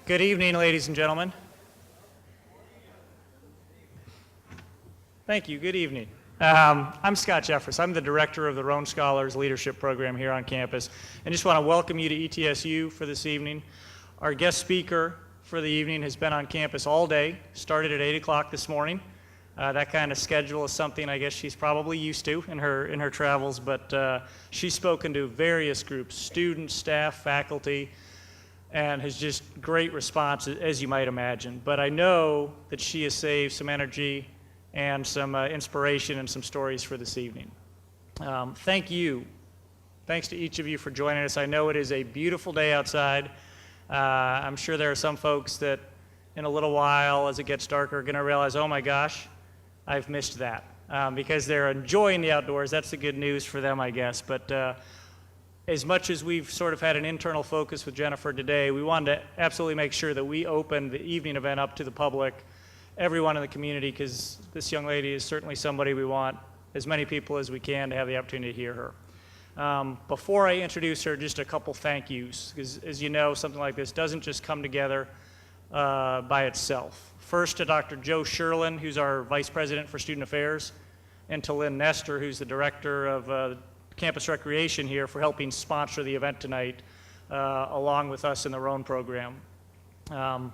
Good evening, ladies and gentlemen. Thank you. Good evening. I'm Scott Jeffress. I'm the director of the Roan Scholars Leadership Program here on campus, and just want to welcome you to ETSU for this evening. Our guest speaker for the evening has been on campus all day, started at 8 o'clock this morning. That kind of schedule is something I guess she's probably used to in her travels, but she's spoken to various groups, students, staff, faculty, and has just great response, as you might imagine. But I know that she has saved some energy and some inspiration and some stories for this evening. Thank you. Thanks to each of you for joining us. I know it is a beautiful day outside. I'm sure there are some folks that in a little while, as it gets darker, are going to realize, oh my gosh, I've missed that. Because they're enjoying the outdoors. That's the good news for them, I guess. But as much as we've sort of had an internal focus with Jennifer today, we wanted to absolutely make sure that we open the evening event up to the public, everyone in the community, because this young lady is certainly somebody we want as many people as we can to have the opportunity to hear her. Before I introduce her, just a couple thank yous, because as you know, something like this doesn't just come together by itself. First to Dr. Joe Sherlin, who's our Vice President for Student Affairs, and to Lynn Nestor, who's the Director of Campus Recreation here, for helping sponsor the event tonight, along with us in the Roan program.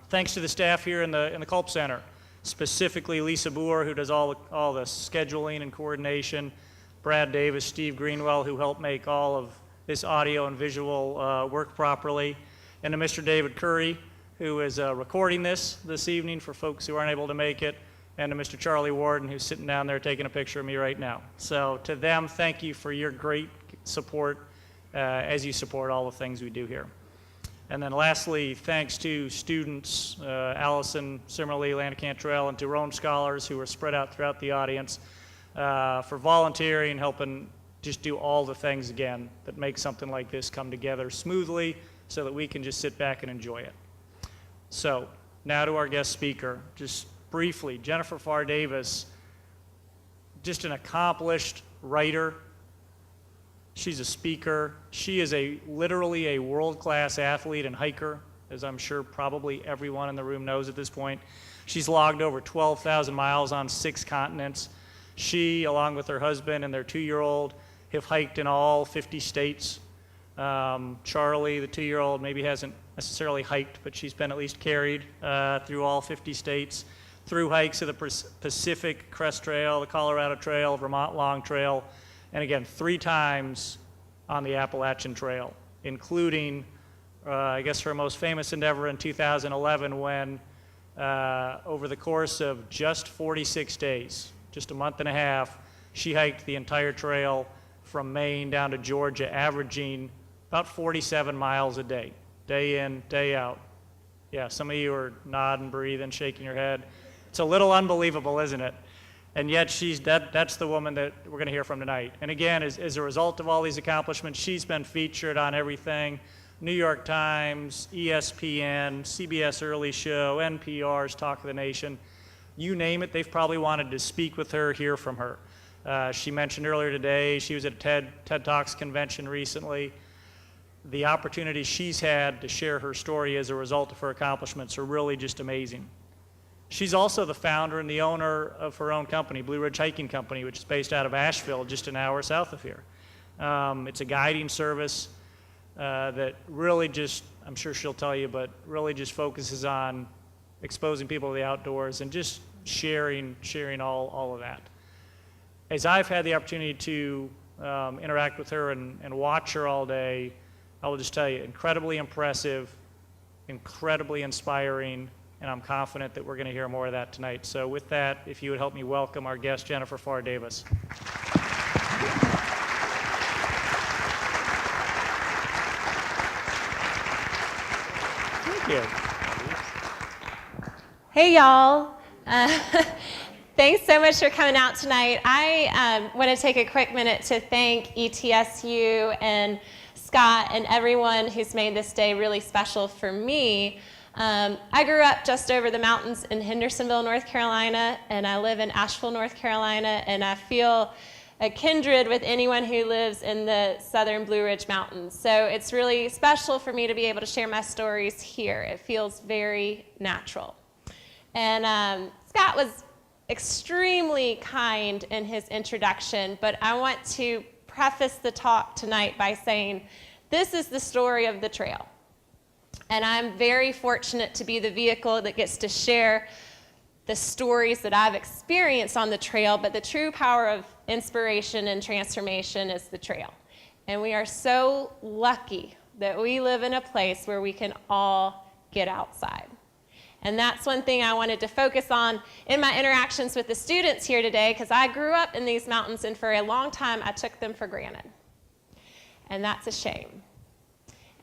Thanks to the staff here in the Culp Center, specifically Lisa Boer, who does all the scheduling and coordination, Brad Davis, Steve Greenwell, who helped make all of this audio and visual work properly, and to Mr. David Curry, who is recording this evening for folks who aren't able to make it, and to Mr. Charlie Warden, who's sitting down there taking a picture of me right now. So to them, thank you for your great support as you support all the things we do here. And then lastly, thanks to students, Allison, Simmerly, Lana Cantrell, and to Roan Scholars who are spread out throughout the audience for volunteering, helping just do all the things again that make something like this come together smoothly so that we can just sit back and enjoy it. So now to our guest speaker. Just briefly, Jennifer Pharr Davis, just an accomplished writer. She's a speaker. She is literally a world-class athlete and hiker, as I'm sure probably everyone in the room knows at this point. She's logged over 12,000 miles on 6 continents. She, along with her husband and their 2-year-old, have hiked in all 50 states. Charlie, the 2-year-old, maybe hasn't necessarily hiked, but she's been at least carried through all 50 states, through hikes of the Pacific Crest Trail, the Colorado Trail, Vermont Long Trail, and again, 3 times on the Appalachian Trail, including, I guess, her most famous endeavor in 2011 when, over the course of just 46 days, just a month and a half, she hiked the entire trail from Maine down to Georgia, averaging about 47 miles a day in, day out. Yeah, some of you are nodding, breathing, shaking your head. It's a little unbelievable, isn't it? And yet that's the woman that we're going to hear from tonight. And again, as a result of all these accomplishments, she's been featured on everything: New York Times, ESPN, CBS Early Show, NPR's Talk of the Nation. You name it, they've probably wanted to speak with her, hear from her. She mentioned earlier today, she was at a TED Talks convention recently. The opportunities she's had to share her story as a result of her accomplishments are really just amazing. She's also the founder and the owner of her own company, Blue Ridge Hiking Company, which is based out of Asheville, just an hour south of here. It's a guiding service that really just, I'm sure she'll tell you, but really just focuses on exposing people to the outdoors and just sharing all of that. As I've had the opportunity to interact with her and watch her all day, I will just tell you, incredibly impressive, incredibly inspiring, and I'm confident that we're going to hear more of that tonight. So with that, if you would help me welcome our guest, Jennifer Pharr Davis. Thank you. Hey, y'all. Thanks so much for coming out tonight. I want to take a quick minute to thank ETSU and Scott and everyone who's made this day really special for me. I grew up just over the mountains in Hendersonville, North Carolina, and I live in Asheville, North Carolina, and I feel a kindred with anyone who lives in the southern Blue Ridge Mountains. So it's really special for me to be able to share my stories here. It feels very natural. And Scott was extremely kind in his introduction, but I want to preface the talk tonight by saying this is the story of the trail. And I'm very fortunate to be the vehicle that gets to share the stories that I've experienced on the trail, but the true power of inspiration and transformation is the trail. And we are so lucky that we live in a place where we can all get outside. And that's one thing I wanted to focus on in my interactions with the students here today, because I grew up in these mountains, and for a long time I took them for granted. And that's a shame.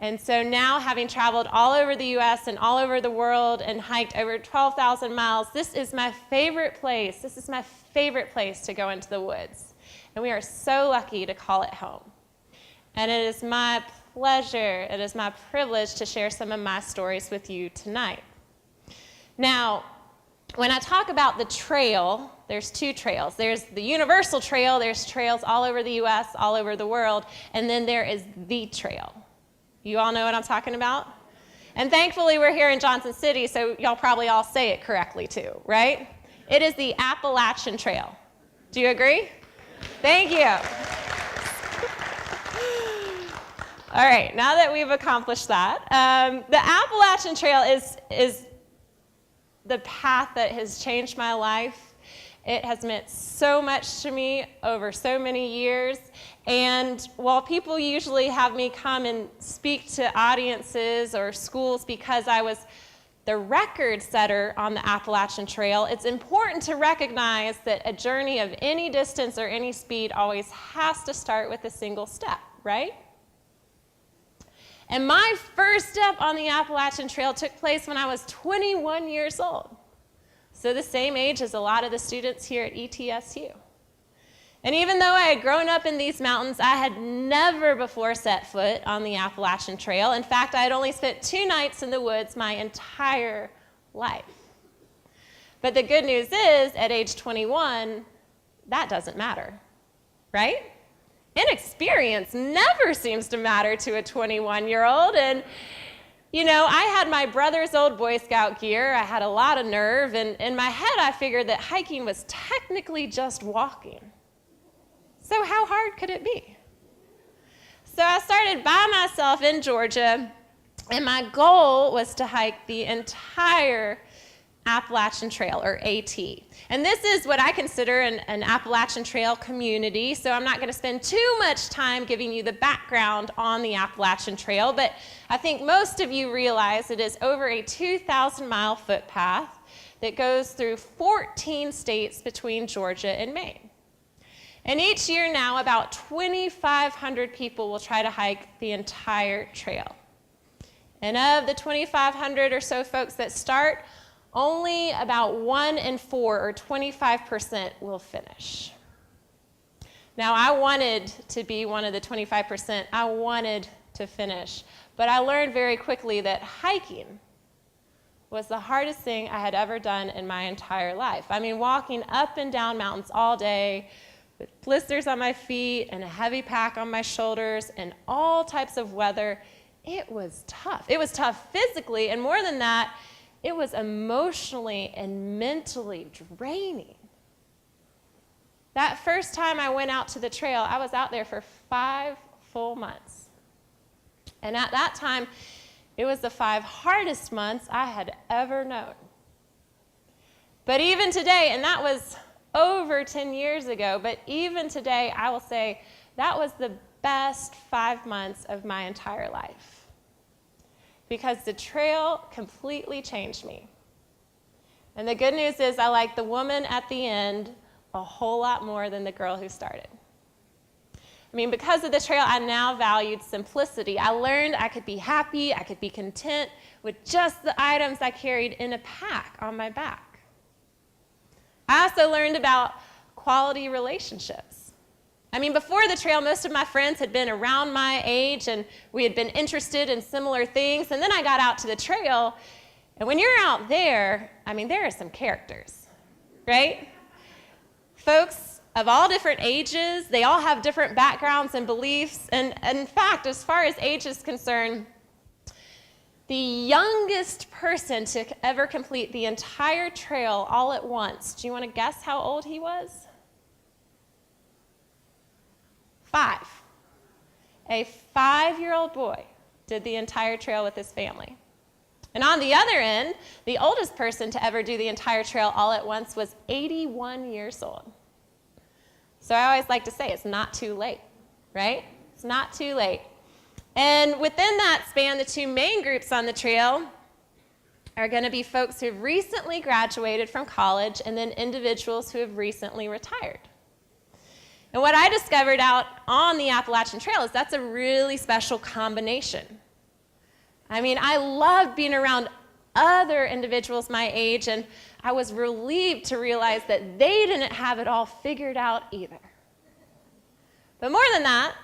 And so now, having traveled all over the U.S. and all over the world and hiked over 12,000 miles, this is my favorite place. This is my favorite place to go into the woods. And we are so lucky to call it home. And it is my pleasure, it is my privilege to share some of my stories with you tonight. Now, when I talk about the trail, there's two trails. There's the universal trail, there's trails all over the U.S., all over the world, and then there is the trail. You all know what I'm talking about? And thankfully, we're here in Johnson City, so y'all probably all say it correctly too, right? It is the Appalachian Trail. Do you agree? Thank you. All right, now that we've accomplished that, the Appalachian Trail is the path that has changed my life. It has meant so much to me over so many years. And while people usually have me come and speak to audiences or schools because I was the record setter on the Appalachian Trail, it's important to recognize that a journey of any distance or any speed always has to start with a single step, right? And my first step on the Appalachian Trail took place when I was 21 years old. So the same age as a lot of the students here at ETSU. And even though I had grown up in these mountains, I had never before set foot on the Appalachian Trail. In fact, I had only spent 2 nights in the woods my entire life. But the good news is, at age 21, that doesn't matter, right? Inexperience never seems to matter to a 21-year-old. And you know, I had my brother's old Boy Scout gear. I had a lot of nerve, and in my head I figured that hiking was technically just walking. So how hard could it be? So I started by myself in Georgia, and my goal was to hike the entire Appalachian Trail, or AT. And this is what I consider an Appalachian Trail community, so I'm not going to spend too much time giving you the background on the Appalachian Trail, but I think most of you realize it is over a 2,000-mile footpath that goes through 14 states between Georgia and Maine. And each year now, about 2,500 people will try to hike the entire trail. And of the 2,500 or so folks that start, only about 1 in 4, or 25%, will finish. Now, I wanted to be one of the 25%. I wanted to finish. But I learned very quickly that hiking was the hardest thing I had ever done in my entire life. I mean, walking up and down mountains all day with blisters on my feet and a heavy pack on my shoulders and all types of weather, it was tough. It was tough physically, and more than that, it was emotionally and mentally draining. That first time I went out to the trail, I was out there for 5 full months. And at that time, it was the 5 hardest months I had ever known. But even today, and that was over 10 years ago, but even today, I will say that was the best 5 months of my entire life. Because the trail completely changed me. And the good news is I like the woman at the end a whole lot more than the girl who started. I mean, because of the trail, I now valued simplicity. I learned I could be happy, I could be content with just the items I carried in a pack on my back. I also learned about quality relationships. I mean, before the trail, most of my friends had been around my age, and we had been interested in similar things. And then I got out to the trail, and when you're out there, I mean, there are some characters, right? Folks of all different ages. They all have different backgrounds and beliefs. And in fact, as far as age is concerned, the youngest person to ever complete the entire trail all at once, do you want to guess how old he was? 5. A 5-year-old boy did the entire trail with his family. And on the other end, the oldest person to ever do the entire trail all at once was 81 years old. So I always like to say it's not too late, right? It's not too late. And within that span, the two main groups on the trail are going to be folks who have recently graduated from college and then individuals who have recently retired. And what I discovered out on the Appalachian Trail is that's a really special combination. I mean, I loved being around other individuals my age, and I was relieved to realize that they didn't have it all figured out either. But more than that,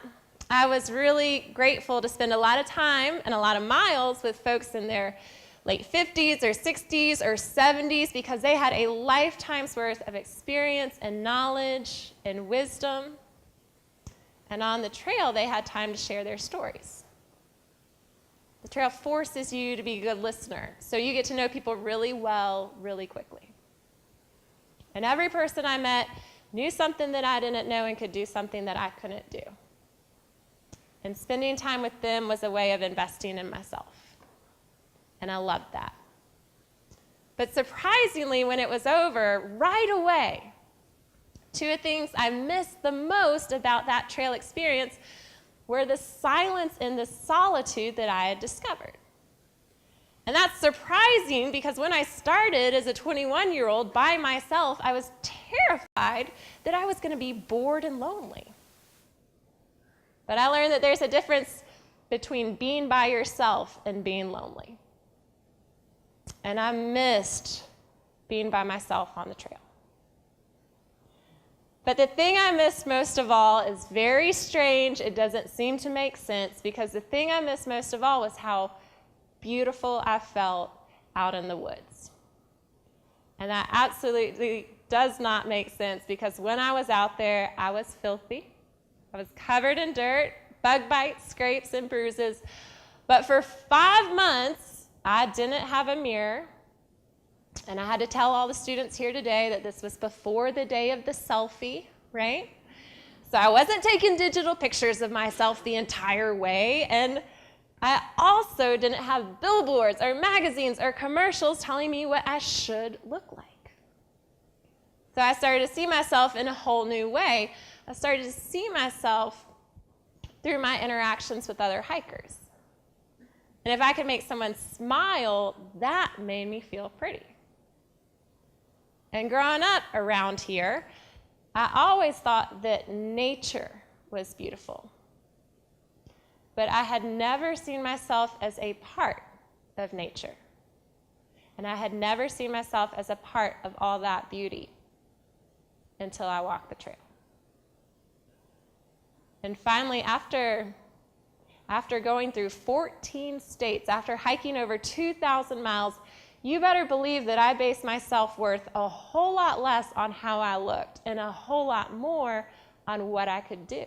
I was really grateful to spend a lot of time and a lot of miles with folks in their late 50s or 60s or 70s because they had a lifetime's worth of experience and knowledge and wisdom. And on the trail, they had time to share their stories. The trail forces you to be a good listener, so you get to know people really well, really quickly. And every person I met knew something that I didn't know and could do something that I couldn't do. And spending time with them was a way of investing in myself. And I loved that. But surprisingly, when it was over, right away, two of the things I missed the most about that trail experience were the silence and the solitude that I had discovered. And that's surprising because when I started as a 21-year-old by myself, I was terrified that I was going to be bored and lonely. But I learned that there's a difference between being by yourself and being lonely. And I missed being by myself on the trail. But the thing I missed most of all is very strange. It doesn't seem to make sense because the thing I missed most of all was how beautiful I felt out in the woods. And that absolutely does not make sense because when I was out there, I was filthy. I was covered in dirt, bug bites, scrapes, and bruises. But for 5 months, I didn't have a mirror. And I had to tell all the students here today that this was before the day of the selfie, right? So I wasn't taking digital pictures of myself the entire way. And I also didn't have billboards or magazines or commercials telling me what I should look like. So I started to see myself in a whole new way. I started to see myself through my interactions with other hikers. And if I could make someone smile, that made me feel pretty. And growing up around here, I always thought that nature was beautiful. But I had never seen myself as a part of nature. And I had never seen myself as a part of all that beauty until I walked the trail. And finally, after going through 14 states, after hiking over 2,000 miles, you better believe that I based my self-worth a whole lot less on how I looked and a whole lot more on what I could do.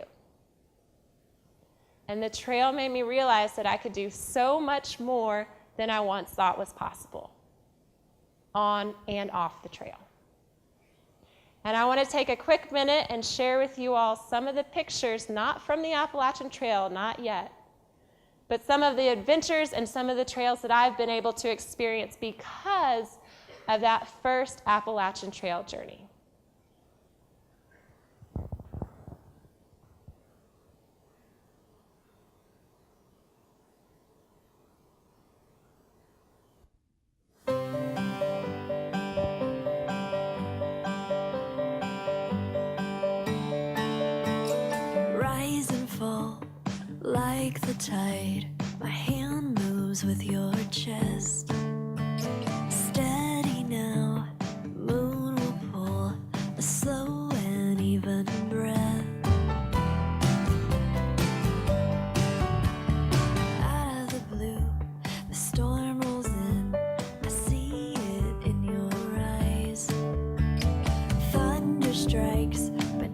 And the trail made me realize that I could do so much more than I once thought was possible, on and off the trail. And I want to take a quick minute and share with you all some of the pictures, not from the Appalachian Trail, not yet, but some of the adventures and some of the trails that I've been able to experience because of that first Appalachian Trail journey. Rise and fall like the tide. My hand moves with your chest. Steady now, moon will pull a slow and even breath. Out of the blue, the storm rolls in. I see it in your eyes. Thunder strikes, but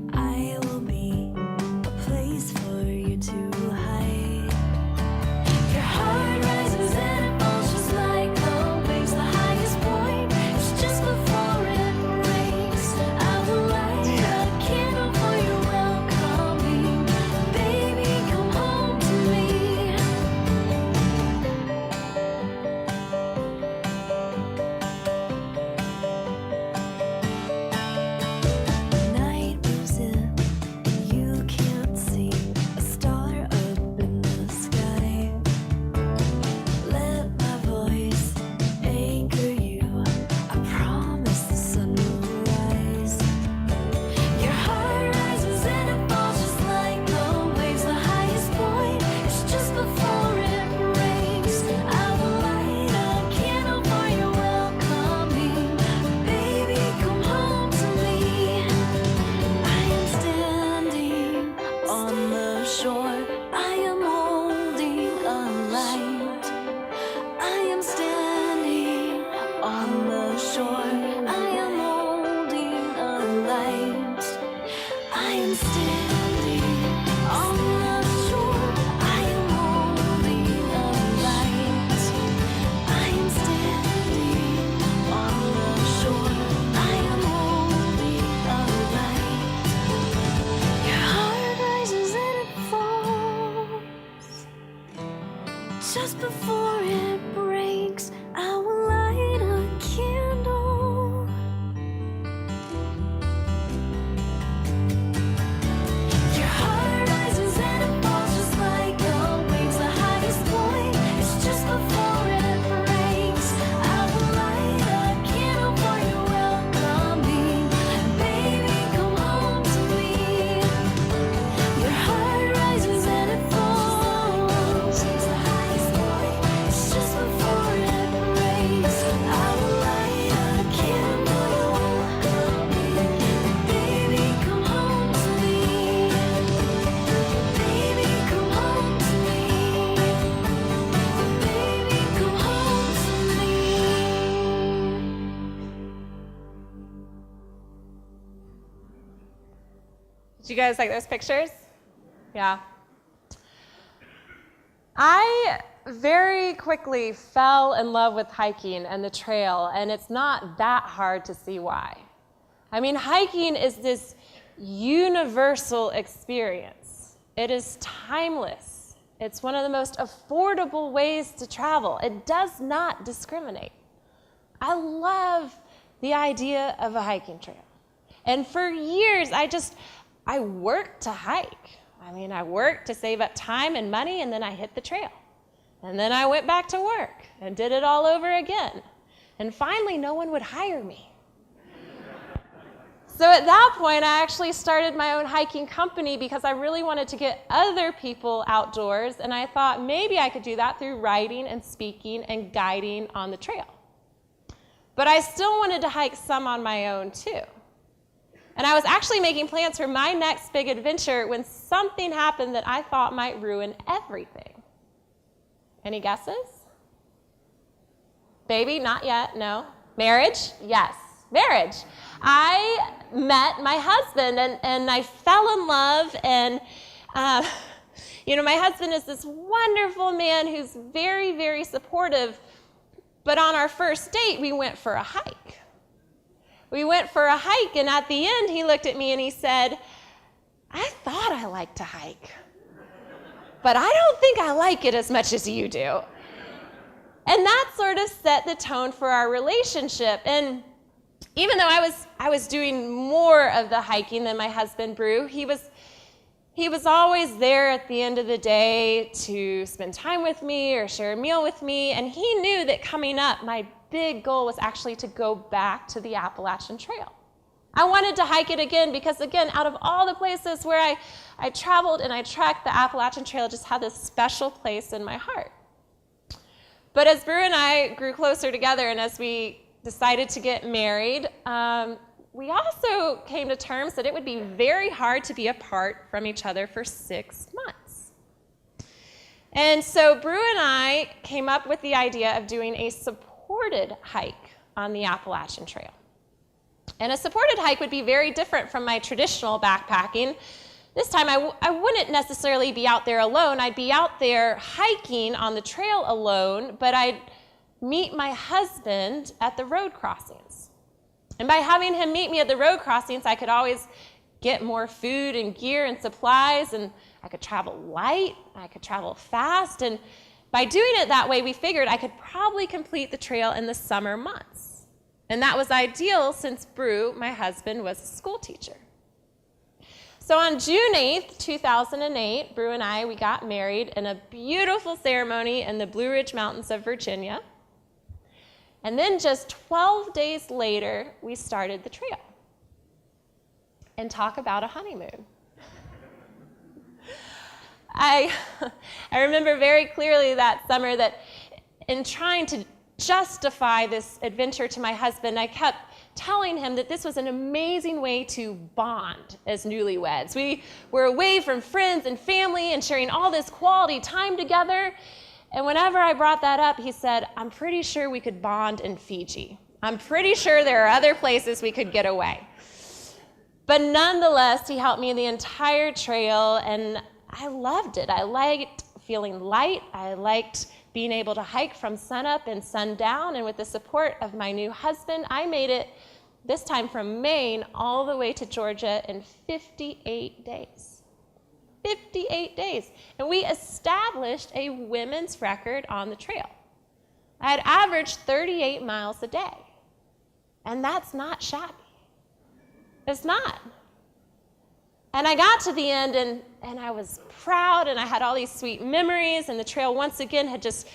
Just before it breaks, I will light a candle. Your heart rises and it falls just like gold wings. The highest point is just before it breaks. I will light a candle for your welcoming. Baby, come home to me. Your heart rises and it falls. The highest point is just before it breaks. I will light a candle. Baby, come home to me. Baby, come home to me. Baby, come home to me. Did you guys like those pictures? Yeah. I very quickly fell in love with hiking and the trail, and it's not that hard to see why. I mean, hiking is this universal experience. It is timeless. It's one of the most affordable ways to travel. It does not discriminate. I love the idea of a hiking trail. And for years, I worked to hike. I mean, I worked to save up time and money, and then I hit the trail. And then I went back to work and did it all over again. And finally, no one would hire me. So at that point, I actually started my own hiking company because I really wanted to get other people outdoors, and I thought maybe I could do that through writing and speaking and guiding on the trail. But I still wanted to hike some on my own too. And I was actually making plans for my next big adventure when something happened that I thought might ruin everything. Any guesses? Baby? Not yet, no. Marriage? Yes, marriage. I met my husband and I fell in love, and my husband is this wonderful man who's very, very supportive, but on our first date, we went for a hike. We went for a hike, and at the end, he looked at me and he said, I thought I liked to hike, but I don't think I like it as much as you do. And that sort of set the tone for our relationship. And even though I was doing more of the hiking than my husband, Brew, he was always there at the end of the day to spend time with me or share a meal with me, and he knew that coming up, my big goal was actually to go back to the Appalachian Trail. I wanted to hike it again because, again, out of all the places where I traveled and I trekked, the Appalachian Trail just had this special place in my heart. But as Brew and I grew closer together and as we decided to get married, we also came to terms that it would be very hard to be apart from each other for 6 months. And so Brew and I came up with the idea of doing a supported hike on the Appalachian Trail. And a supported hike would be very different from my traditional backpacking. This time I wouldn't necessarily be out there alone. I'd be out there hiking on the trail alone, but I'd meet my husband at the road crossings. And by having him meet me at the road crossings, I could always get more food and gear and supplies, and I could travel light, I could travel fast, and by doing it that way, we figured I could probably complete the trail in the summer months. And that was ideal since Brew, my husband, was a school teacher. So on June 8th, 2008, Brew and I, we got married in a beautiful ceremony in the Blue Ridge Mountains of Virginia. And then just 12 days later, we started the trail. And talk about a honeymoon. I remember very clearly that summer that in trying to justify this adventure to my husband, I kept telling him that this was an amazing way to bond as newlyweds. We were away from friends and family and sharing all this quality time together. And whenever I brought that up, he said, I'm pretty sure we could bond in Fiji. I'm pretty sure there are other places we could get away. But nonetheless, he helped me the entire trail, and I loved it. I liked feeling light. I liked being able to hike from sunup and sundown, and with the support of my new husband, I made it this time from Maine all the way to Georgia in 58 days. 58 days. And we established a women's record on the trail. I had averaged 38 miles a day. And that's not shabby. It's not. And I got to the end, and I was proud, and I had all these sweet memories, and the trail once again had just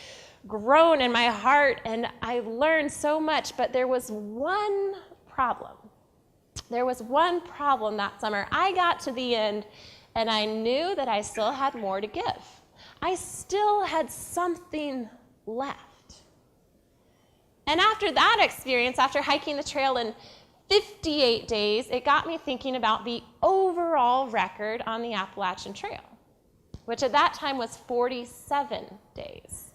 grown in my heart, and I learned so much, but there was one problem. There was one problem that summer. I got to the end, and I knew that I still had more to give. I still had something left. And after that experience, after hiking the trail in 58 days, it got me thinking about the overall record on the Appalachian Trail, which at that time was 47 days.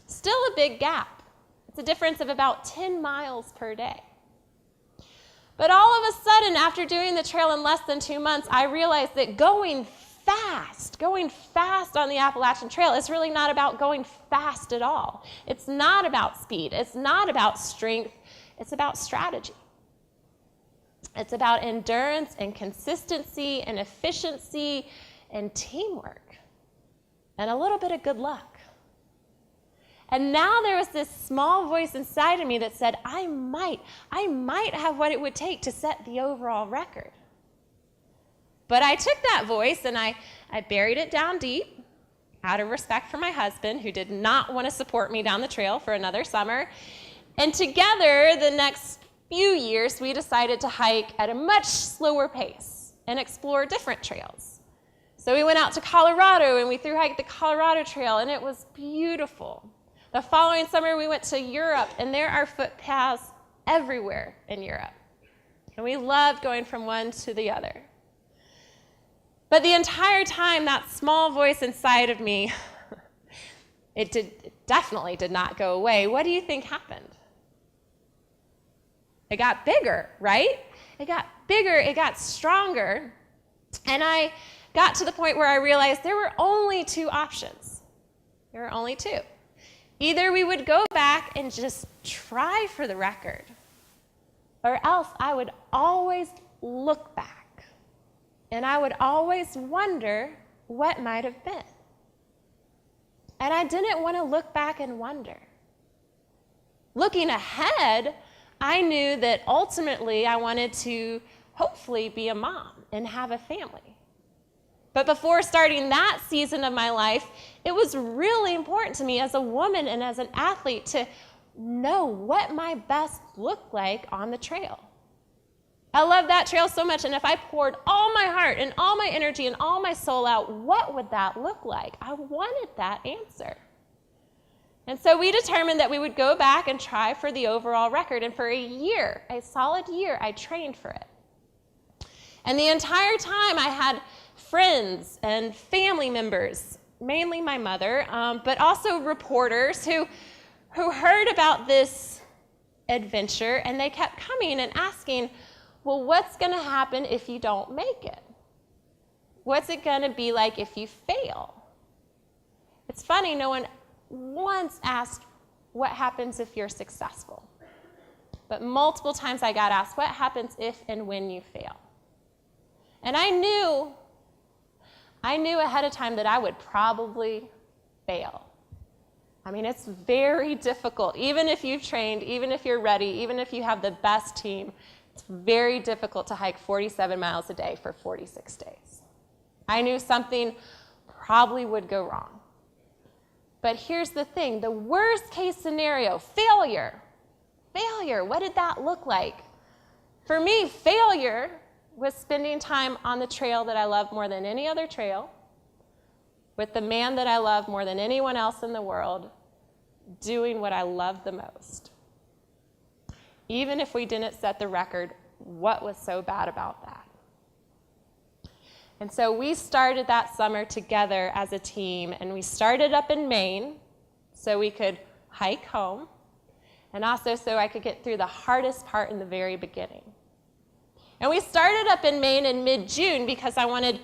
Still a big gap. It's a difference of about 10 miles per day. But all of a sudden, after doing the trail in less than 2 months, I realized that going fast on the Appalachian Trail is really not about going fast at all. It's not about speed. It's not about strength. It's about strategy. It's about endurance and consistency and efficiency and teamwork and a little bit of good luck. And now there was this small voice inside of me that said, I might have what it would take to set the overall record. But I took that voice and I buried it down deep out of respect for my husband, who did not want to support me down the trail for another summer. And together, the next few years, we decided to hike at a much slower pace and explore different trails. So we went out to Colorado and we thru-hiked the Colorado Trail, and it was beautiful. The following summer, we went to Europe, and there are footpaths everywhere in Europe. And we loved going from one to the other. But the entire time, that small voice inside of me, it definitely did not go away. What do you think happened? It got bigger, right? It got bigger, it got stronger. And I got to the point where I realized there were only two options. There were only two. Either we would go back and just try for the record, or else I would always look back. And I would always wonder what might have been. And I didn't want to look back and wonder. Looking ahead, I knew that ultimately I wanted to hopefully be a mom and have a family. But before starting that season of my life, it was really important to me as a woman and as an athlete to know what my best looked like on the trail. I love that trail so much, and if I poured all my heart and all my energy and all my soul out, what would that look like? I wanted that answer. And so we determined that we would go back and try for the overall record, and for a year, a solid year, I trained for it. And the entire time I had friends and family members, mainly my mother, but also reporters who heard about this adventure, and they kept coming and asking, well, what's going to happen if you don't make it? What's it going to be like if you fail? It's funny, no one once asked, what happens if you're successful? But multiple times I got asked, what happens if and when you fail? And I knew ahead of time that I would probably fail. I mean, it's very difficult. Even if you've trained, even if you're ready, even if you have the best team, it's very difficult to hike 47 miles a day for 46 days. I knew something probably would go wrong. But here's the thing, the worst case scenario, failure. What did that look like? For me, failure was spending time on the trail that I love more than any other trail, with the man that I love more than anyone else in the world, doing what I love the most. Even if we didn't set the record, what was so bad about that? And so we started that summer together as a team, and we started up in Maine so we could hike home, and also so I could get through the hardest part in the very beginning. And we started up in Maine in mid-June because I wanted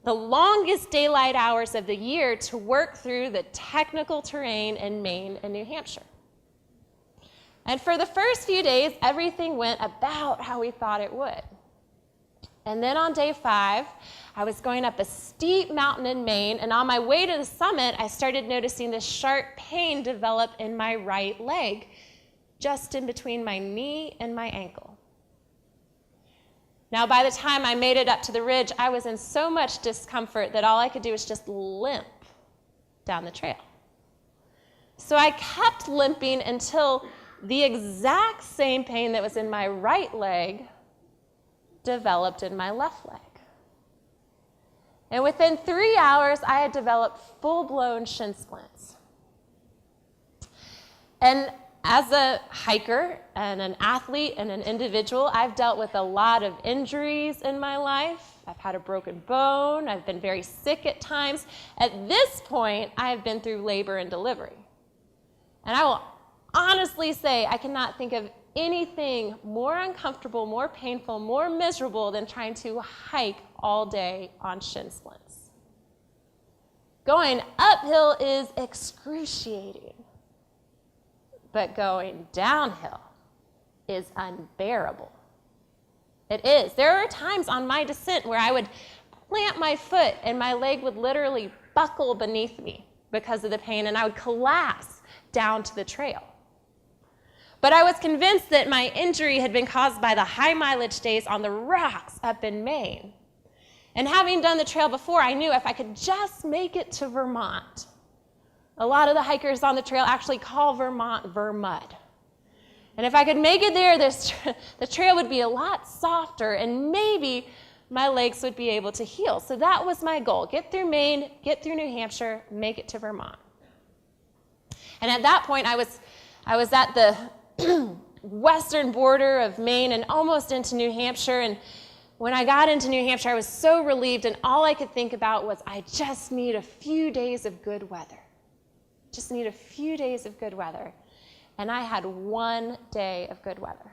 the longest daylight hours of the year to work through the technical terrain in Maine and New Hampshire. And for the first few days, everything went about how we thought it would. And then on day 5, I was going up a steep mountain in Maine, and on my way to the summit, I started noticing this sharp pain develop in my right leg, just in between my knee and my ankle. Now, by the time I made it up to the ridge, I was in so much discomfort that all I could do was just limp down the trail. So I kept limping until the exact same pain that was in my right leg developed in my left leg. And within 3 hours, I had developed full-blown shin splints. And as a hiker and an athlete and an individual, I've dealt with a lot of injuries in my life. I've had a broken bone. I've been very sick at times. At this point, I have been through labor and delivery. And I will honestly say I cannot think of anything more uncomfortable, more painful, more miserable than trying to hike all day on shin splints. Going uphill is excruciating, but going downhill is unbearable. It is. There are times on my descent where I would plant my foot and my leg would literally buckle beneath me because of the pain, and I would collapse down to the trail. But I was convinced that my injury had been caused by the high mileage days on the rocks up in Maine. And having done the trail before, I knew if I could just make it to Vermont. A lot of the hikers on the trail actually call Vermont Vermud. And if I could make it there, the trail would be a lot softer, and maybe my legs would be able to heal. So that was my goal. Get through Maine, get through New Hampshire, make it to Vermont. And at that point, I was at the western border of Maine and almost into New Hampshire. And when I got into New Hampshire, I was so relieved, and all I could think about was I just need a few days of good weather. Just need a few days of good weather. And I had 1 day of good weather.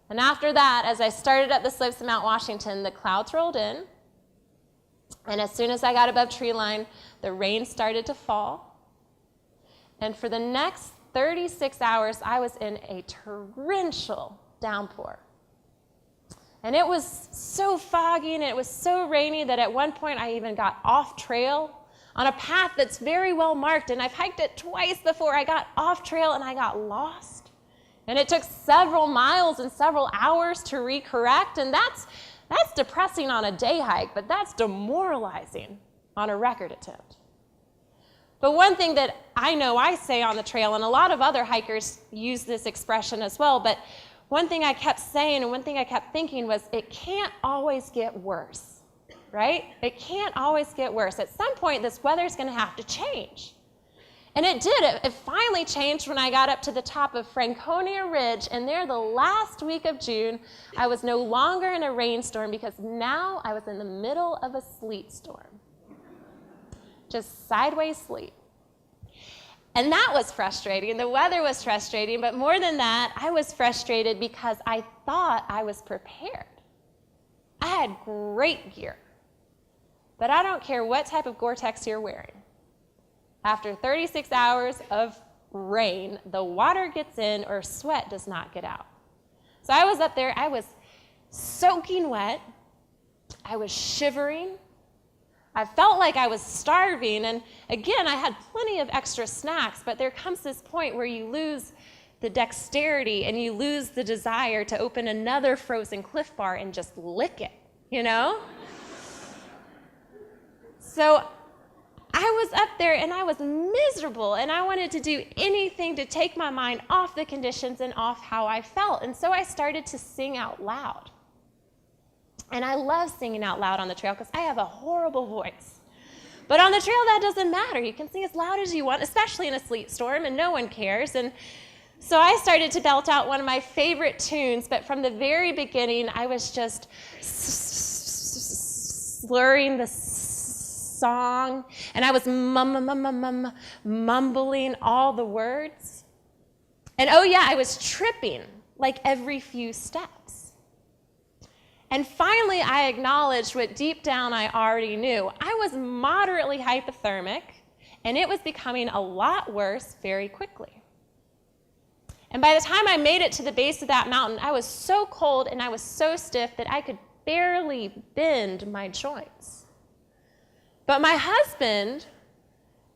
And after that, as I started up the slopes of Mount Washington, the clouds rolled in. And as soon as I got above tree line, the rain started to fall. And for the next 36 hours, I was in a torrential downpour. And it was so foggy and it was so rainy that at one point I even got off trail on a path that's very well marked. And I've hiked it twice before. I got off trail and I got lost. And it took several miles and several hours to recorrect. And that's depressing on a day hike, but that's demoralizing on a record attempt. But one thing that I know I say on the trail, and a lot of other hikers use this expression as well, but one thing I kept saying and one thing I kept thinking was, it can't always get worse, right? It can't always get worse. At some point, this weather's going to have to change. And it did. It finally changed when I got up to the top of Franconia Ridge, and there the last week of June, I was no longer in a rainstorm because now I was in the middle of a sleet storm. Just sideways sleet. And that was frustrating. The weather was frustrating, but more than that, I was frustrated because I thought I was prepared. I had great gear, but I don't care what type of Gore-Tex you're wearing. After 36 hours of rain, the water gets in or sweat does not get out. So I was up there, I was soaking wet, I was shivering, I felt like I was starving, and again, I had plenty of extra snacks, but there comes this point where you lose the dexterity and you lose the desire to open another frozen Cliff Bar and just lick it, you know? So I was up there and I was miserable, and I wanted to do anything to take my mind off the conditions and off how I felt, and so I started to sing out loud. And I love singing out loud on the trail because I have a horrible voice. But on the trail, that doesn't matter. You can sing as loud as you want, especially in a sleet storm, and no one cares. And so I started to belt out one of my favorite tunes, but from the very beginning, I was just slurring the song, and I was mumbling all the words. And oh yeah, I was tripping like every few steps. And finally, I acknowledged what deep down I already knew. I was moderately hypothermic, and it was becoming a lot worse very quickly. And by the time I made it to the base of that mountain, I was so cold and I was so stiff that I could barely bend my joints. But my husband,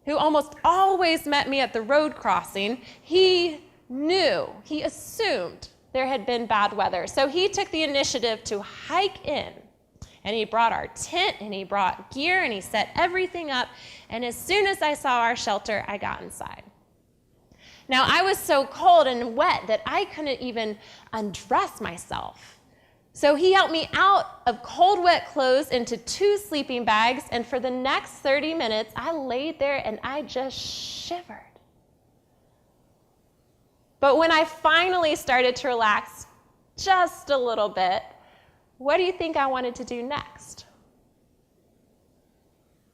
who almost always met me at the road crossing, he assumed there had been bad weather. So he took the initiative to hike in, and he brought our tent, and he brought gear, and he set everything up. And as soon as I saw our shelter, I got inside. Now, I was so cold and wet that I couldn't even undress myself. So he helped me out of cold, wet clothes into 2 sleeping bags, and for the next 30 minutes, I laid there and I just shivered. But when I finally started to relax just a little bit, what do you think I wanted to do next?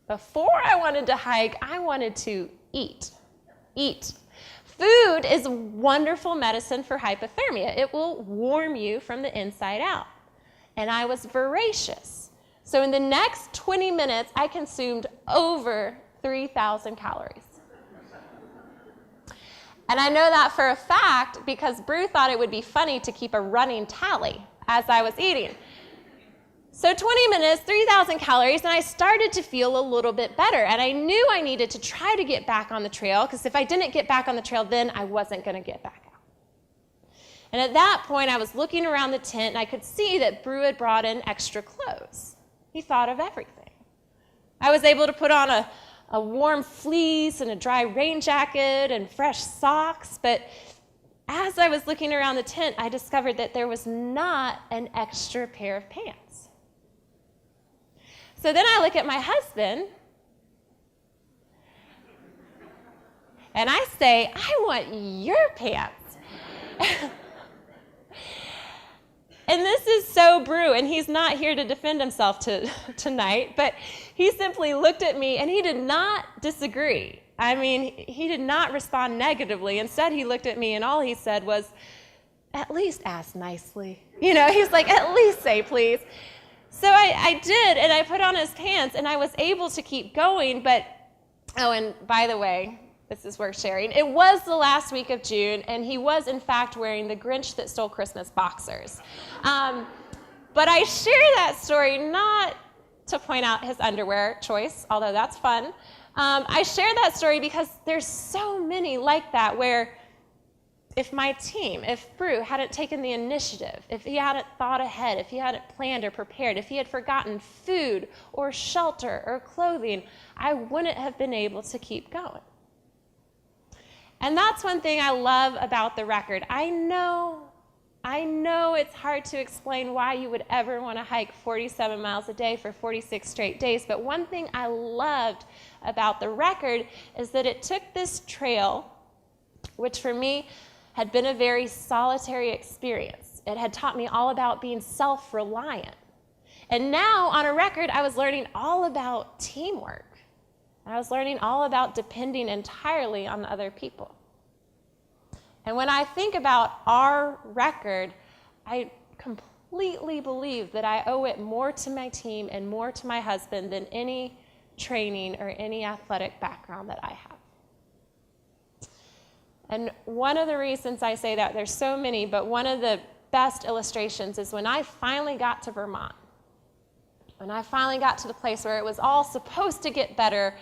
Before I wanted to hike, I wanted to eat. Food is wonderful medicine for hypothermia. It will warm you from the inside out. And I was voracious. So in the next 20 minutes, I consumed over 3,000 calories. And I know that for a fact because Brew thought it would be funny to keep a running tally as I was eating. So 20 minutes, 3,000 calories, and I started to feel a little bit better. And I knew I needed to try to get back on the trail, because if I didn't get back on the trail, then I wasn't going to get back out. And at that point, I was looking around the tent, and I could see that Brew had brought in extra clothes. He thought of everything. I was able to put on a warm fleece and a dry rain jacket and fresh socks, but as I was looking around the tent, I discovered that there was not an extra pair of pants. So then I look at my husband, and I say, I want your pants. And this is so Brew, and he's not here to defend himself tonight, but he simply looked at me, and he did not disagree. I mean, he did not respond negatively. Instead, he looked at me, and all he said was, at least ask nicely. You know, he's like, at least say please. So I did, and I put on his pants, and I was able to keep going, but, oh, and by the way, this is worth sharing. It was the last week of June, and he was, in fact, wearing the Grinch that stole Christmas boxers. But I share that story not to point out his underwear choice, although that's fun. I share that story because there's so many like that where if my team, if Brew hadn't taken the initiative, if he hadn't thought ahead, if he hadn't planned or prepared, if he had forgotten food or shelter or clothing, I wouldn't have been able to keep going. And that's one thing I love about the record. I know it's hard to explain why you would ever want to hike 47 miles a day for 46 straight days, but one thing I loved about the record is that it took this trail, which for me had been a very solitary experience. It had taught me all about being self-reliant. And now on a record, I was learning all about teamwork. I was learning all about depending entirely on other people. And when I think about our record, I completely believe that I owe it more to my team and more to my husband than any training or any athletic background that I have. And one of the reasons I say that, there's so many, but one of the best illustrations is when I finally got to Vermont. When I finally got to the place where it was all supposed to get better,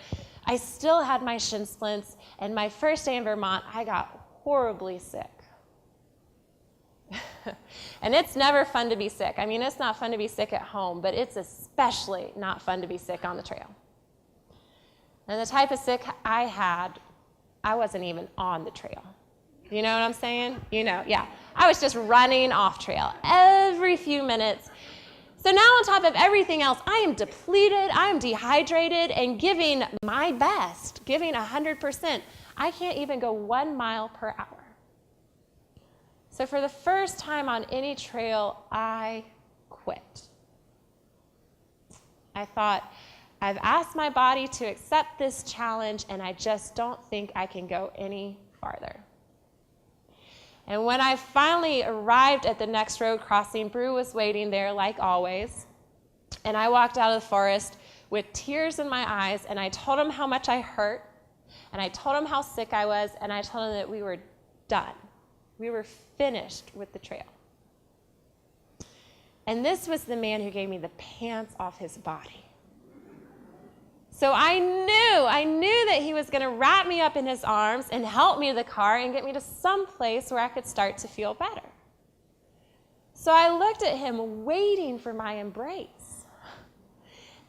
I still had my shin splints, and my first day in Vermont, I got horribly sick. And it's never fun to be sick. I mean, it's not fun to be sick at home, but it's especially not fun to be sick on the trail. And the type of sick I had, I wasn't even on the trail. You know what I'm saying? You know, yeah. I was just running off trail every few minutes. So now on top of everything else, I am depleted, I am dehydrated, and giving my best, giving 100%. I can't even go 1 mile per hour. So for the first time on any trail, I quit. I thought, I've asked my body to accept this challenge, and I just don't think I can go any farther. And when I finally arrived at the next road crossing, Brew was waiting there like always. And I walked out of the forest with tears in my eyes, and I told him how much I hurt, and I told him how sick I was, and I told him that we were done. We were finished with the trail. And this was the man who gave me the pants off his body. So I knew that he was going to wrap me up in his arms and help me to the car and get me to some place where I could start to feel better. So I looked at him waiting for my embrace.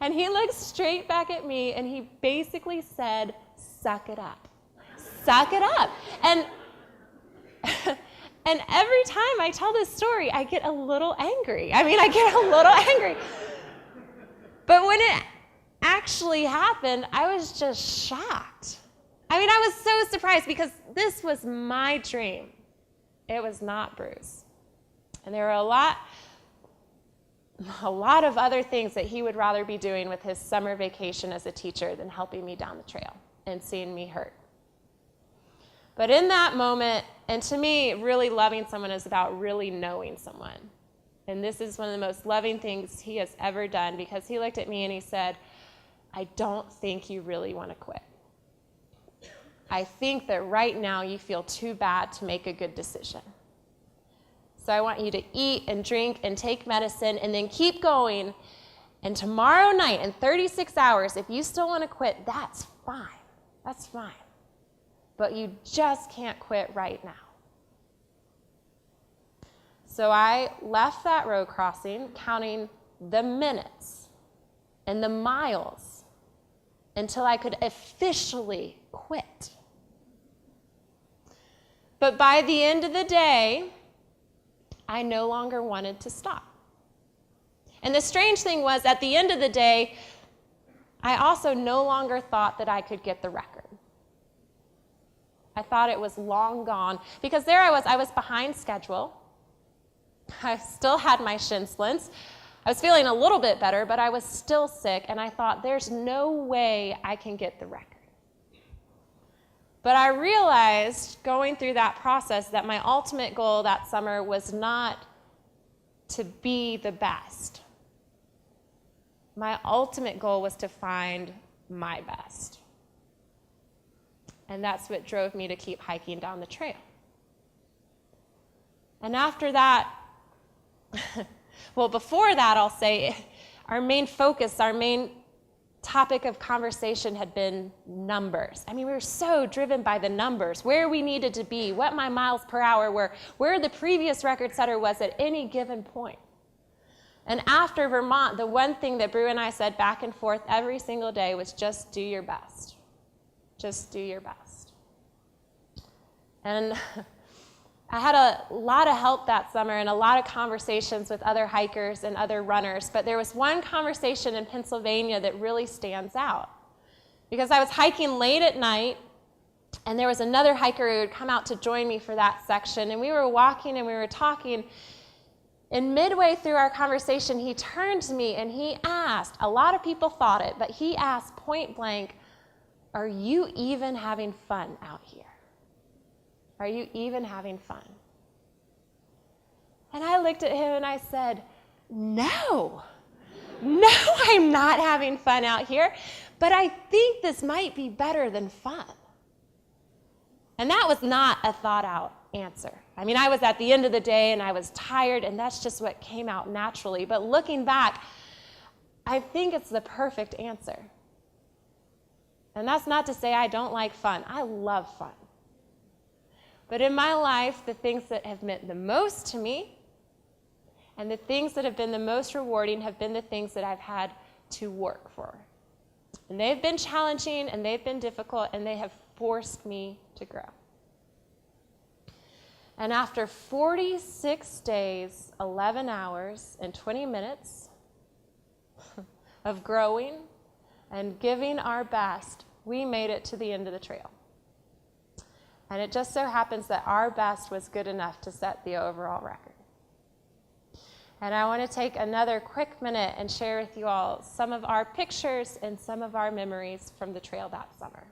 And he looked straight back at me and he basically said, "Suck it up. Suck it up." And every time I tell this story, I get a little angry. I get a little angry. But when it actually happened, I was just shocked. I was so surprised because this was my dream. It was not Bruce. And there were a lot of other things that he would rather be doing with his summer vacation as a teacher than helping me down the trail and seeing me hurt. But in that moment, and to me, really loving someone is about really knowing someone. And this is one of the most loving things he has ever done, because he looked at me and he said, "I don't think you really want to quit. I think that right now you feel too bad to make a good decision. So I want you to eat and drink and take medicine and then keep going. And tomorrow night in 36 hours, if you still want to quit, that's fine. That's fine. But you just can't quit right now." So I left that road crossing, counting the minutes and the miles until I could officially quit. But by the end of the day, I no longer wanted to stop. And the strange thing was, at the end of the day, I also no longer thought that I could get the record. I thought it was long gone, because there I was behind schedule. I still had my shin splints. I was feeling a little bit better, but I was still sick, and I thought, there's no way I can get the record. But I realized, going through that process, that my ultimate goal that summer was not to be the best. My ultimate goal was to find my best. And that's what drove me to keep hiking down the trail. And after that, well, before that, I'll say, our main focus, our main topic of conversation had been numbers. We were so driven by the numbers, where we needed to be, what my miles per hour were, where the previous record setter was at any given point. And after Vermont, the one thing that Brew and I said back and forth every single day was, just do your best. Just do your best. And I had a lot of help that summer and a lot of conversations with other hikers and other runners, but there was one conversation in Pennsylvania that really stands out. Because I was hiking late at night, and there was another hiker who had come out to join me for that section, and we were walking and we were talking, and midway through our conversation, he turned to me and he asked, a lot of people thought it, but he asked point blank, "Are you even having fun out here? Are you even having fun?" And I looked at him and I said, No, I'm not having fun out here, but I think this might be better than fun. And that was not a thought out answer. I was at the end of the day and I was tired, and that's just what came out naturally. But looking back, I think it's the perfect answer. And that's not to say I don't like fun. I love fun. But in my life, the things that have meant the most to me and the things that have been the most rewarding have been the things that I've had to work for. And they've been challenging, and they've been difficult, and they have forced me to grow. And after 46 days, 11 hours, and 20 minutes of growing and giving our best, we made it to the end of the trail. And it just so happens that our best was good enough to set the overall record. And I want to take another quick minute and share with you all some of our pictures and some of our memories from the trail that summer.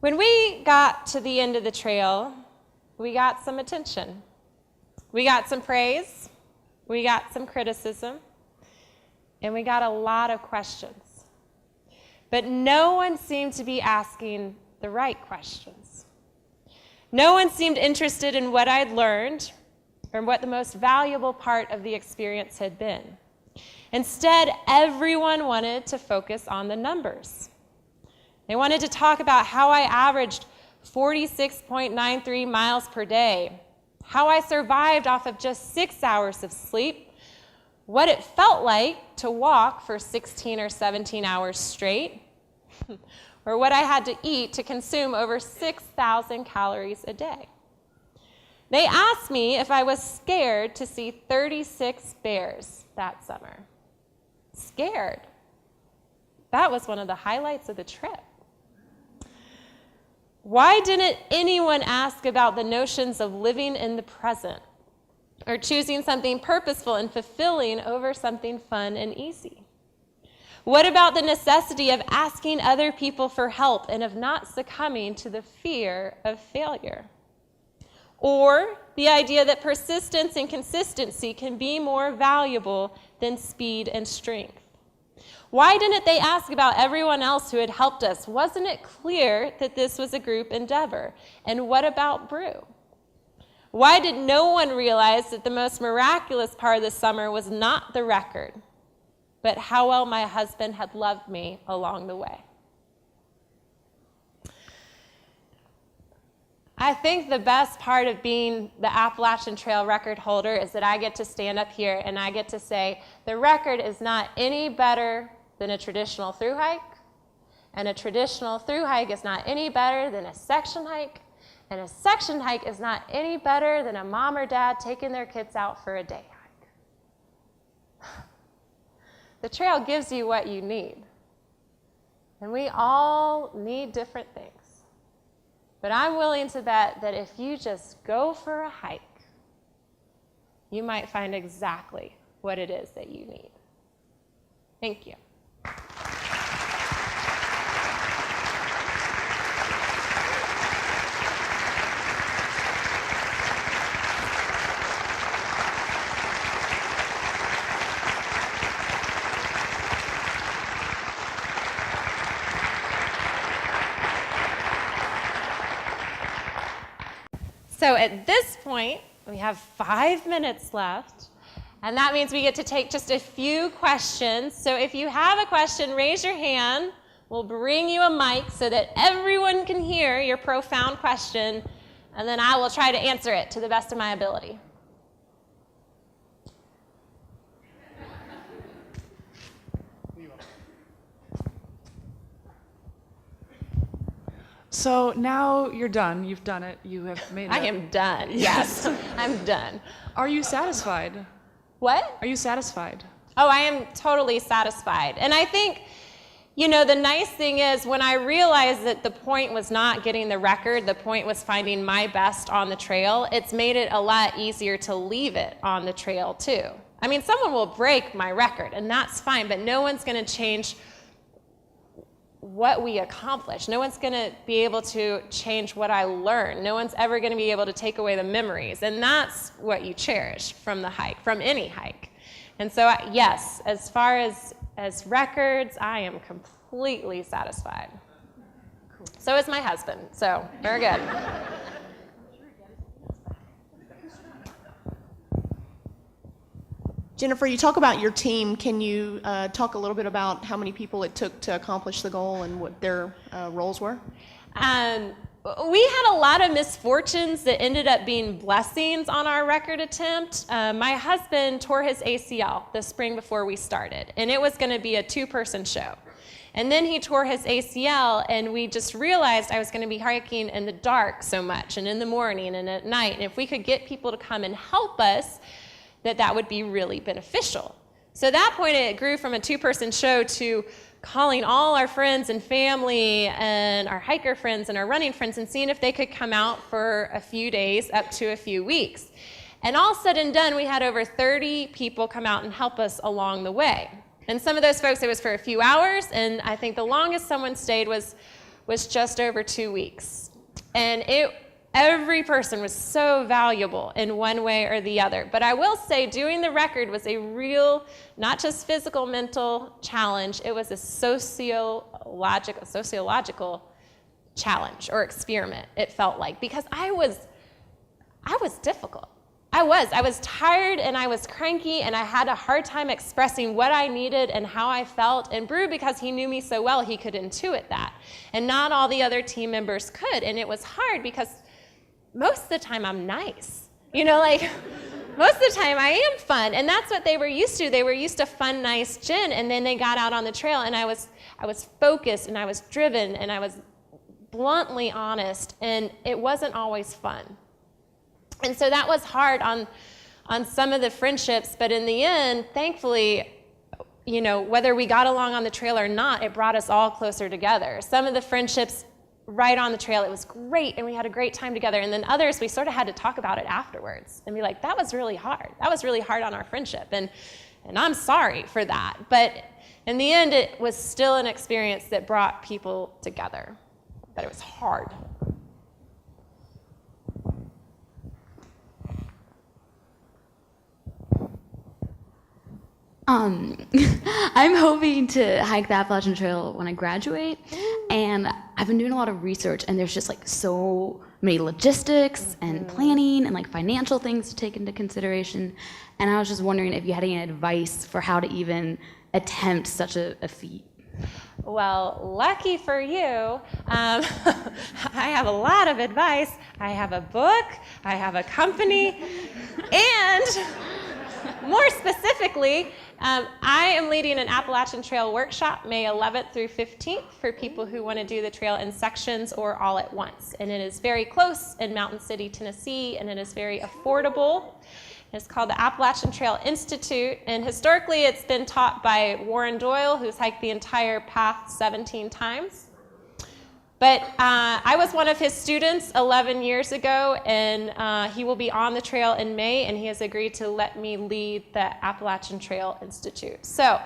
When we got to the end of the trail, we got some attention. We got some praise, we got some criticism, and we got a lot of questions. But no one seemed to be asking the right questions. No one seemed interested in what I'd learned or what the most valuable part of the experience had been. Instead, everyone wanted to focus on the numbers. They wanted to talk about how I averaged 46.93 miles per day, how I survived off of just 6 hours of sleep, what it felt like to walk for 16 or 17 hours straight, or what I had to eat to consume over 6,000 calories a day. They asked me if I was scared to see 36 bears that summer. Scared. That was one of the highlights of the trip. Why didn't anyone ask about the notions of living in the present or choosing something purposeful and fulfilling over something fun and easy? What about the necessity of asking other people for help and of not succumbing to the fear of failure? Or the idea that persistence and consistency can be more valuable than speed and strength? Why didn't they ask about everyone else who had helped us? Wasn't it clear that this was a group endeavor? And what about Brew? Why did no one realize that the most miraculous part of the summer was not the record, but how well my husband had loved me along the way? I think the best part of being the Appalachian Trail record holder is that I get to stand up here and I get to say, the record is not any better than a traditional thru hike, and a traditional thru hike is not any better than a section hike, and a section hike is not any better than a mom or dad taking their kids out for a day hike. The trail gives you what you need, and we all need different things. But I'm willing to bet that if you just go for a hike, you might find exactly what it is that you need. Thank you. So at this point, we have 5 minutes left, and that means we get to take just a few questions. So if you have a question, raise your hand. We'll bring you a mic so that everyone can hear your profound question, and then I will try to answer it to the best of my ability. So now you're done. You've done it. You have made it. I am done. Yes, I'm done. Are you satisfied? What? Are you satisfied? Oh, I am totally satisfied. And I think, you know, the nice thing is when I realized that the point was not getting the record, the point was finding my best on the trail, it's made it a lot easier to leave it on the trail too. I mean, someone will break my record, and that's fine, but no one's going to change what we accomplish. No one's going to be able to change what I learned. No one's ever going to be able to take away the memories. And that's what you cherish from the hike, from any hike. And so, yes, as far as records, I am completely satisfied. Cool. So is my husband. So, very good. Jennifer, you talk about your team. Can you talk a little bit about how many people it took to accomplish the goal and what their roles were? We had a lot of misfortunes that ended up being blessings on our record attempt. My husband tore his ACL the spring before we started, and it was going to be a 2-person show. And then he tore his ACL, and we just realized I was going to be hiking in the dark so much, and in the morning and at night. And if we could get people to come and help us, that would be really beneficial. So at that point, it grew from a 2-person show to calling all our friends and family and our hiker friends and our running friends and seeing if they could come out for a few days up to a few weeks. And all said and done, we had over 30 people come out and help us along the way. And some of those folks, it was for a few hours, and I think the longest someone stayed was was just over 2 weeks. And every person was so valuable in one way or the other. But I will say doing the record was a real, not just physical, mental challenge, it was a sociological challenge or experiment, it felt like, because I was difficult. I was tired and I was cranky and I had a hard time expressing what I needed and how I felt. And Brew, because he knew me so well, he could intuit that. And not all the other team members could. And it was hard because most of the time I'm nice. You know, like most of the time I am fun. And that's what they were used to. They were used to fun, nice Jen. And then they got out on the trail and I was focused and I was driven and I was bluntly honest. And it wasn't always fun. And so that was hard on some of the friendships, but in the end, thankfully, you know, whether we got along on the trail or not, it brought us all closer together. Some of the friendships right on the trail, it was great, and we had a great time together. And then others, we sort of had to talk about it afterwards and be like, that was really hard. That was really hard on our friendship, and I'm sorry for that. But in the end, it was still an experience that brought people together, but it was hard. I'm hoping to hike the Appalachian Trail when I graduate, and I've been doing a lot of research, and there's just like so many logistics and planning and like financial things to take into consideration, and I was just wondering if you had any advice for how to even attempt such a feat. Well, lucky for you, I have a lot of advice. I have a book, I have a company, and more specifically, I am leading an Appalachian Trail workshop May 11th through 15th for people who want to do the trail in sections or all at once. And it is very close in Mountain City, Tennessee, and it is very affordable. It's called the Appalachian Trail Institute, and historically it's been taught by Warren Doyle, who's hiked the entire path 17 times. But I was one of his students 11 years ago, and he will be on the trail in May, and he has agreed to let me lead the Appalachian Trail Institute. So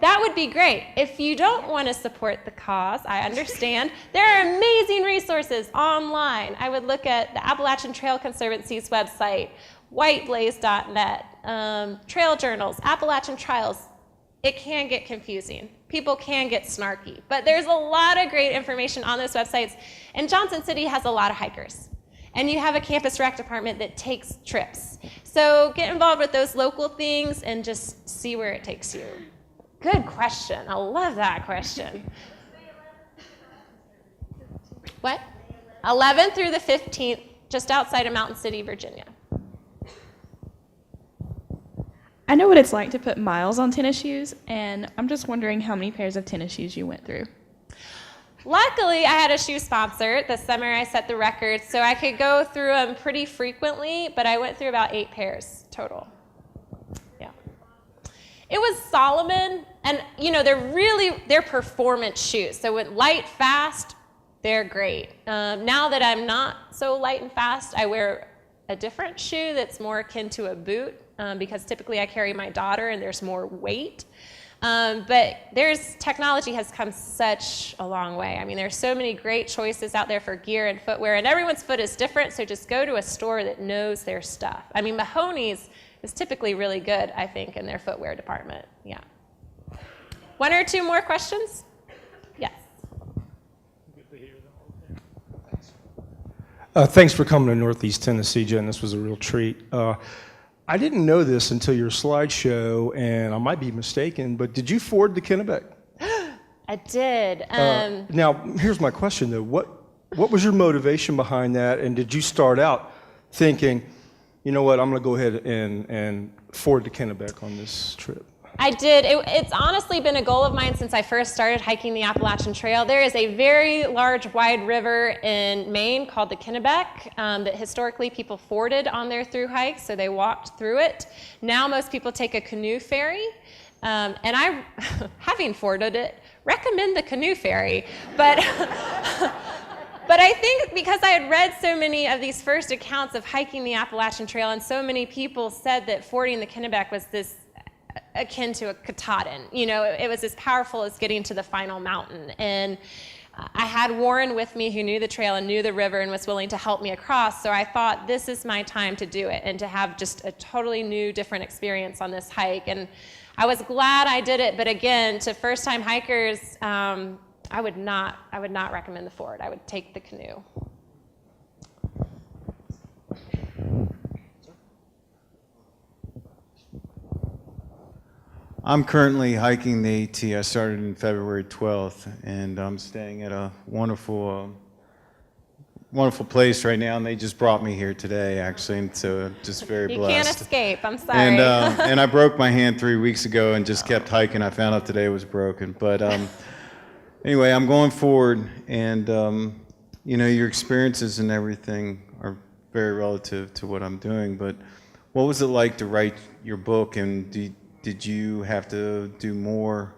that would be great. If you don't want to support the cause, I understand. There are amazing resources online. I would look at the Appalachian Trail Conservancy's website, whiteblaze.net, trail journals, Appalachian Trials. It can get confusing. People can get snarky, but there's a lot of great information on those websites. And Johnson City has a lot of hikers. And you have a campus rec department that takes trips. So get involved with those local things and just see where it takes you. Good question. I love that question. What? 11th through the 15th, just outside of Mountain City, Virginia. I know what it's like to put miles on tennis shoes, and I'm just wondering how many pairs of tennis shoes you went through. Luckily, I had a shoe sponsor the summer I set the record, so I could go through them pretty frequently, but I went through about 8 pairs total. Yeah. It was Solomon, and you know, they're performance shoes. So with light, fast, they're great. Now that I'm not so light and fast, I wear a different shoe that's more akin to a boot. Because typically I carry my daughter and there's more weight. But technology has come such a long way. I mean, there's so many great choices out there for gear and footwear, and everyone's foot is different, so just go to a store that knows their stuff. I mean, Mahoney's is typically really good, I think, in their footwear department. Yeah. 1 or 2 more questions? Yes. Thanks for coming to Northeast Tennessee, Jen. This was a real treat. I didn't know this until your slideshow, and I might be mistaken, but did you ford the Kennebec? I did. Now, here's my question, though. What was your motivation behind that, and did you start out thinking, you know what, I'm going to go ahead and ford the Kennebec on this trip? I did. It's honestly been a goal of mine since I first started hiking the Appalachian Trail. There is a very large, wide river in Maine called the Kennebec that historically people forded on their through hikes, so they walked through it. Now most people take a canoe ferry, and I, having forded it, recommend the canoe ferry. But But I think because I had read so many of these first accounts of hiking the Appalachian Trail, and so many people said that fording the Kennebec was this akin to a Katahdin. You know, it was as powerful as getting to the final mountain. And I had Warren with me who knew the trail and knew the river and was willing to help me across. So I thought, this is my time to do it and to have just a totally new, different experience on this hike. And I was glad I did it. But again, to first-time hikers, I would not recommend the ford. I would take the canoe. I'm currently hiking the AT. I started in February 12th, and I'm staying at a wonderful place right now, and they just brought me here today, actually, and so just very You blessed. can't escape. I'm sorry. And I broke my hand 3 weeks ago and just kept hiking. I found out today it was broken. But anyway, I'm going forward, and your experiences and everything are very relative to what I'm doing. But what was it like to write your book, and did you have to do more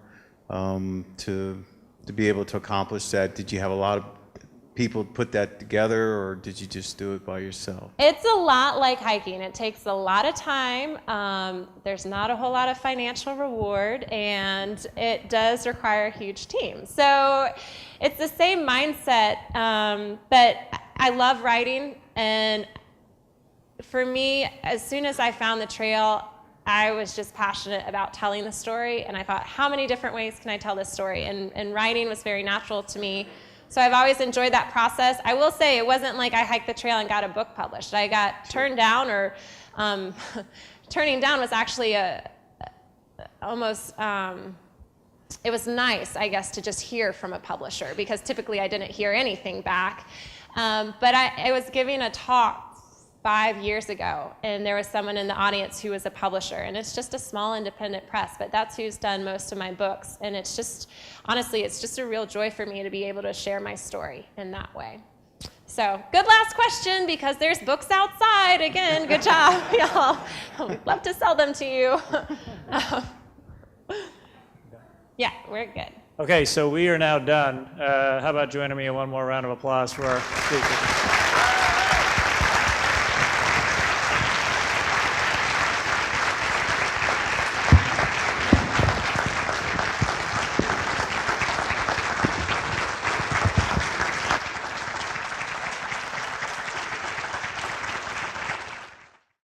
to be able to accomplish that? Did you have a lot of people put that together, or did you just do it by yourself? It's a lot like hiking. It takes a lot of time. There's not a whole lot of financial reward, and it does require a huge team. So it's the same mindset, but I love writing, and for me, as soon as I found the trail, I was just passionate about telling the story, and I thought, how many different ways can I tell this story? And writing was very natural to me. So I've always enjoyed that process. I will say it wasn't like I hiked the trail and got a book published. I got turned down, or turning down was actually almost, it was nice, I guess, to just hear from a publisher, because typically I didn't hear anything back. But I was giving a talk 5 years ago, and there was someone in the audience who was a publisher, and it's just a small independent press, but that's who's done most of my books, and it's just, honestly, it's just a real joy for me to be able to share my story in that way. So, good last question, because there's books outside. Again, good job, y'all. We'd love to sell them to you. Yeah, we're good. Okay, so we are now done. How about joining me in one more round of applause for our speaker?